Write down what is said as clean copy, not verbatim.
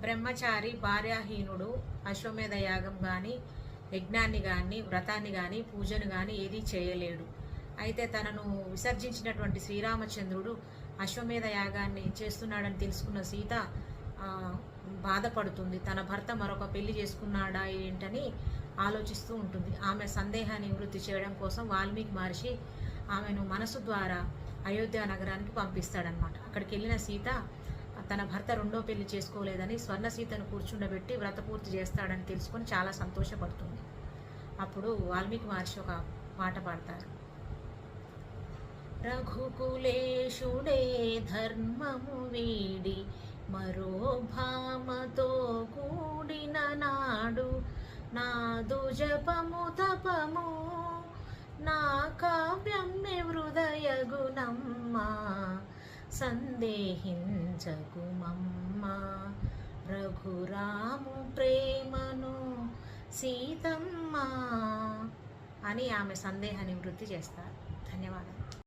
బ్రహ్మచారి భార్యాహీనుడు అశ్వమేధ యాగం కానీ యజ్ఞాన్ని కానీ వ్రతాన్ని కానీ పూజను కానీ ఏదీ చేయలేడు. అయితే తనను విసర్జించినటువంటి శ్రీరామచంద్రుడు అశ్వమేధ యాగాన్ని చేస్తున్నాడని తెలుసుకున్న సీత బాధపడుతుంది. తన భర్త మరొక పెళ్లి చేసుకున్నాడా ఏంటని ఆలోచిస్తూ ఉంటుంది. ఆమె సందేహాన్ని నివృత్తి చేయడం కోసం వాల్మీకి మహర్షి ఆమెను మనసు ద్వారా అయోధ్య నగరానికి పంపిస్తాడనమాట. అక్కడికి వెళ్ళిన సీత తన భర్త రెండో పెళ్లి చేసుకోలేదని స్వర్ణ సీతను కూర్చుండబెట్టి వ్రతపూర్తి చేస్తాడని తెలుసుకొని చాలా సంతోషపడుతుంది. అప్పుడు వాల్మీకి మహర్షి ఒక పాట పాడతారు. రఘుకులేశుడే ధర్మము వీడి మరో భామతో కూడిన నాడు నాదు జపము తపము నా కావ్యం హృదయగుణమ్మ సందేహించకుమమ్మ రఘురాము ప్రేమను సీతమ్మ అని ఆమె సందేహ నివృత్తి చేస్తారు. ధన్యవాదాలు.